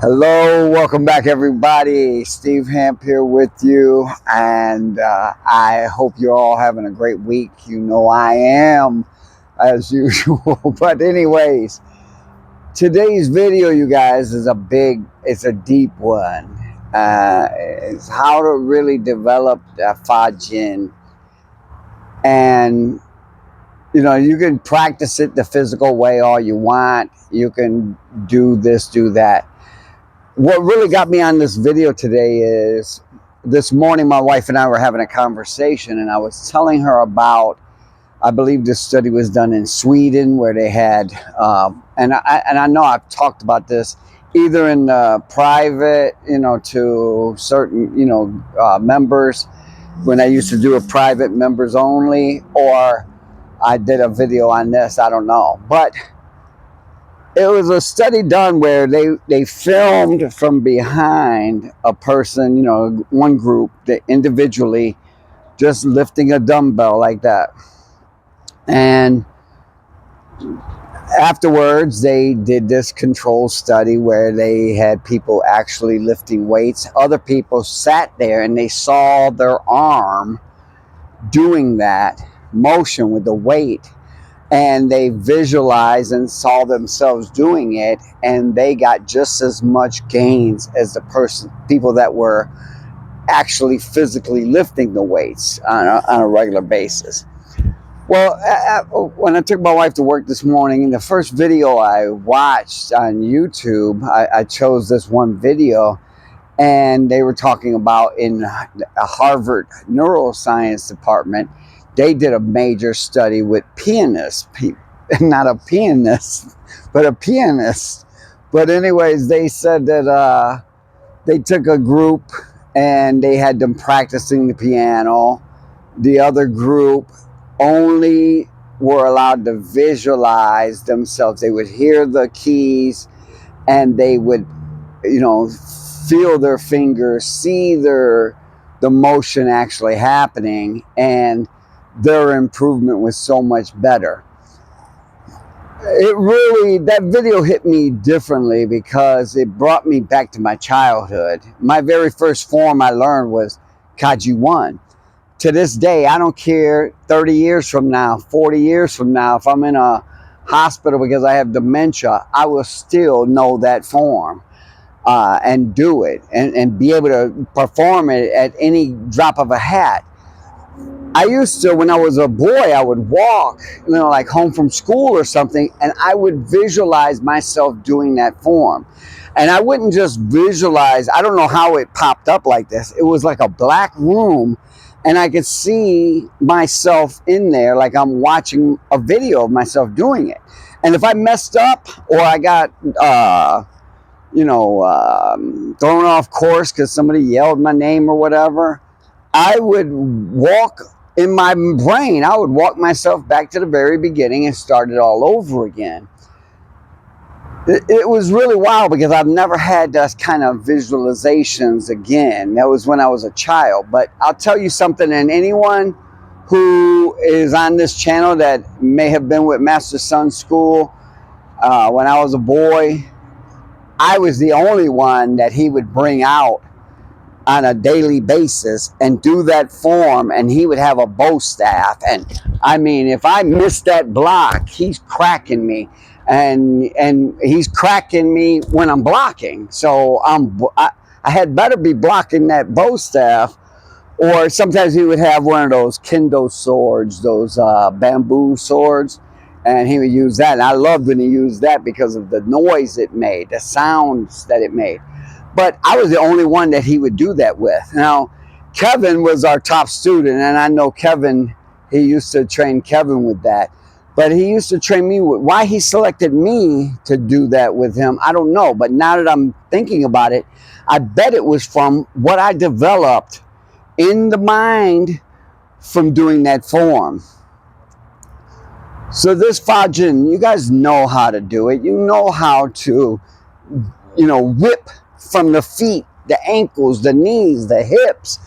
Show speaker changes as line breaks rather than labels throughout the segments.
Hello, welcome back, everybody. Steve Hamp here with you, and I hope you're all having a great week. You know I am, as usual. But anyways, today's video, you guys, it's a deep one. It's how to really develop a Fajin, and you can practice it the physical way all you want. You can do this, do that. What really got me on this video today is this morning my wife and I were having a conversation, and I was telling her about, I believe this study was done in Sweden, where they had and I know I've talked about this either in private, to certain members, when I used to do a private members only, or I did a video on this, I don't know. But it was a study done where they filmed from behind a person, one group that individually just lifting a dumbbell like that. And afterwards, they did this control study where they had people actually lifting weights. Other people sat there and they saw their arm doing that motion with the weight, and they visualized and saw themselves doing it, and they got just as much gains as the people that were actually physically lifting the weights on a regular basis. Well, when I took my wife to work this morning, in the first video I watched on YouTube, I chose this one video, and they were talking about in a Harvard neuroscience department, they did a major study with pianists, not a pianist, but a pianist. But anyways, they said that they took a group and they had them practicing the piano. The other group only were allowed to visualize themselves. They would hear the keys, and they would, feel their fingers, see the motion actually happening, and their improvement was so much better. That video hit me differently because it brought me back to my childhood. My very first form I learned was Kaji 1. To this day, I don't care, 30 years from now, 40 years from now, if I'm in a hospital because I have dementia, I will still know that form and do it and be able to perform it at any drop of a hat. I used to, when I was a boy, I would walk, like home from school or something, and I would visualize myself doing that form. And I wouldn't just visualize, I don't know how it popped up like this. It was like a black room, and I could see myself in there like I'm watching a video of myself doing it. And if I messed up or I got, thrown off course because somebody yelled my name or whatever, I would walk in my brain, I would walk myself back to the very beginning and start it all over again. It was really wild because I've never had those kind of visualizations again. That was when I was a child. But I'll tell you something, and anyone who is on this channel that may have been with Master Sun School when I was a boy, I was the only one that he would bring out on a daily basis and do that form, and he would have a bow staff, and I mean, if I missed that block, he's cracking me, and he's cracking me when I'm blocking. So I had better be blocking that bow staff, or sometimes he would have one of those kendo swords, those bamboo swords, and he would use that. And I loved when he used that because of the noise it made, the sounds that it made. But I was the only one that he would do that with. Now, Kevin was our top student, and I know Kevin, he used to train Kevin with that. But he used to train me with, why he selected me to do that with him, I don't know. But now that I'm thinking about it, I bet it was from what I developed in the mind from doing that form. So this Fajin, you guys know how to do it. You know how to, whip from the feet, the ankles, the knees, the hips,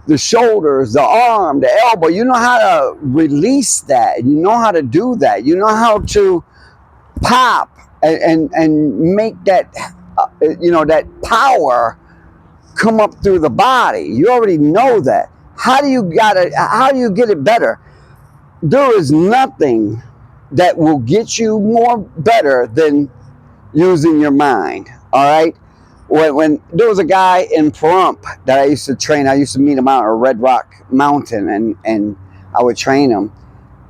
the shoulders, the arm, the elbow. You know how to release that. You know how to do that. You know how to pop and make that that power come up through the body. You already know that. How do you get it better? There is nothing that will get you more better than using your mind. All right. When there was a guy in Pahrump that I used to train, I used to meet him out at Red Rock Mountain, and I would train him,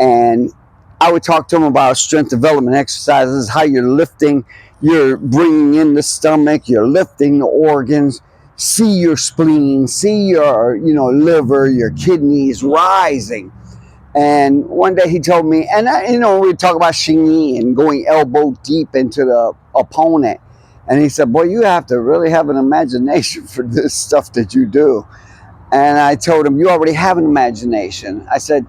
and I would talk to him about strength development exercises, how you're lifting, you're bringing in the stomach, you're lifting the organs, see your spleen, see your liver, your kidneys rising. And one day he told me, and we talk about Xingyi and going elbow deep into the opponent. And he said, boy, you have to really have an imagination for this stuff that you do. And I told him, you already have an imagination. I said,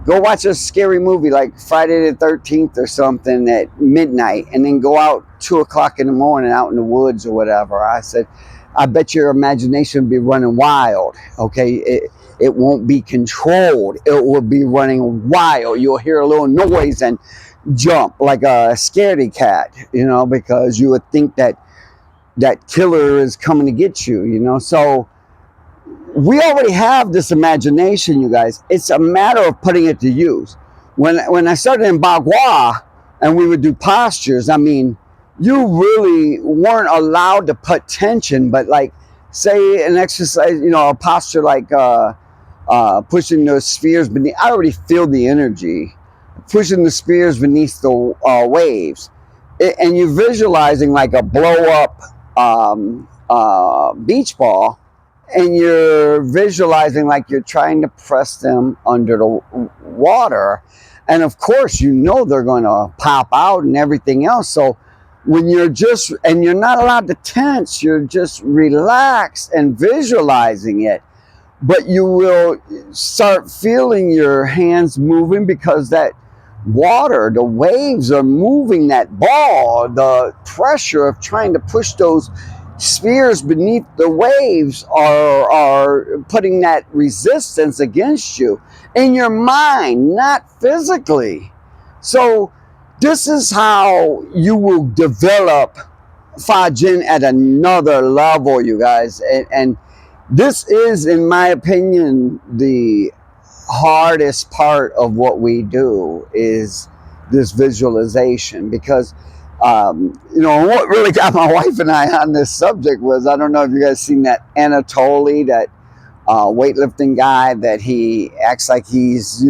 go watch a scary movie like Friday the 13th or something at midnight, and then go out 2 o'clock in the morning out in the woods or whatever. I said, I bet your imagination will be running wild. Okay. It won't be controlled. It will be running wild. You'll hear a little noise and jump like a scaredy cat, because you would think that killer is coming to get you, So we already have this imagination, you guys. It's a matter of putting it to use. When I started in Bagua and we would do postures, I mean, you really weren't allowed to put tension, but like, say an exercise, a posture like pushing the spheres beneath. I already feel the energy. Pushing the spheres beneath the waves. And you're visualizing like a blow up beach ball, and you're visualizing like you're trying to press them under the water. And of course, they're going to pop out and everything else. So when you're not allowed to tense, you're just relaxed and visualizing it. But you will start feeling your hands moving because that water, the waves are moving that ball. The pressure of trying to push those spheres beneath the waves are putting that resistance against you in your mind, not physically. So this is how you will develop Fa Jin at another level, you guys. And this is, in my opinion, the hardest part of what we do is this visualization, because what really got my wife and I on this subject was, I don't know if you guys seen that Anatoly, that weightlifting guy, that he acts like he's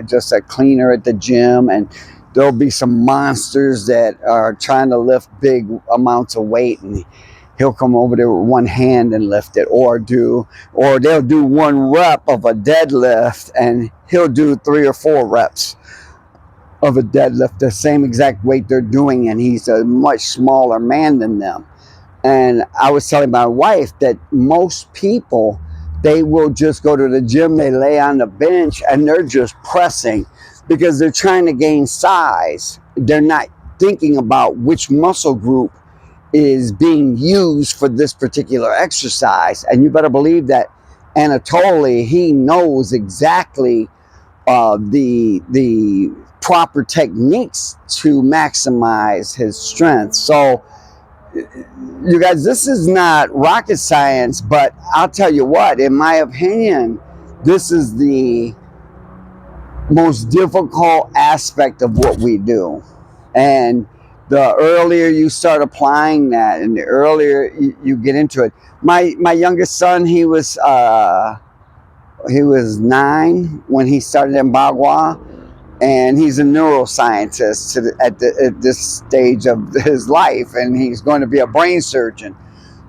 just a cleaner at the gym, and there'll be some monsters that are trying to lift big amounts of weight, and he'll come over there with one hand and lift it, or they'll do one rep of a deadlift and he'll do 3 or 4 reps of a deadlift, the same exact weight they're doing, and he's a much smaller man than them. And I was telling my wife that most people, they will just go to the gym, they lay on the bench, and they're just pressing because they're trying to gain size. They're not thinking about which muscle group is being used for this particular exercise. And you better believe that Anatoly, he knows exactly the proper techniques to maximize his strength. So you guys, this is not rocket science, but I'll tell you what, in my opinion, this is the most difficult aspect of what we do. And the earlier you start applying that, and the earlier you get into it. My youngest son, he was 9 when he started in Bagua, and he's a neuroscientist at this stage of his life, and he's going to be a brain surgeon.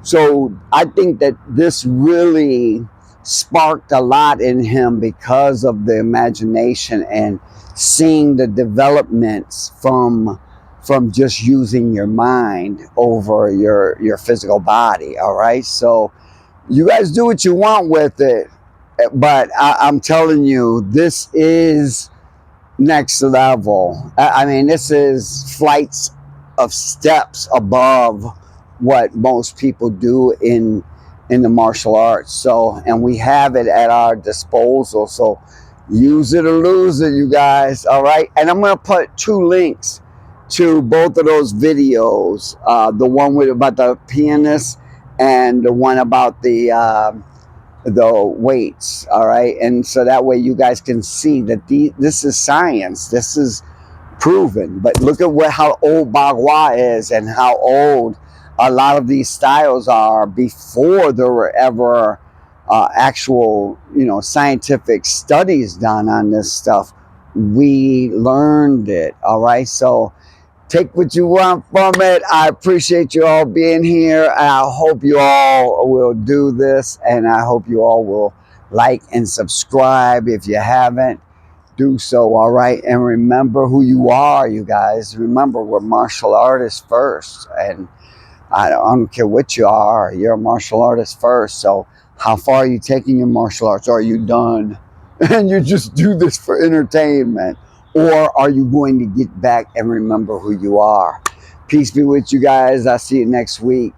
So I think that this really sparked a lot in him because of the imagination and seeing the developments from just using your mind over your physical body. All right, so you guys do what you want with it, but I'm telling you, this is next level. I mean, this is flights of steps above what most people do in the martial arts. So, and we have it at our disposal. So use it or lose it, you guys. All right. And I'm going to put 2 links to both of those videos, the one with about the pianist and the one about the weights. All right, and so that way you guys can see that this is science. This is proven. But look at how old Bagua is and how old a lot of these styles are before there were ever actual, scientific studies done on this stuff. We learned it. All right, so take what you want from it. I appreciate you all being here, and I hope you all will do this, and I hope you all will like and subscribe if you haven't. Do so, all right? And remember who you are, you guys. Remember, we're martial artists first, and I don't care what you are, you're a martial artist first. So how far are you taking your martial arts? Are you done? And you just do this for entertainment? Or are you going to get back and remember who you are? Peace be with you guys. I'll see you next week.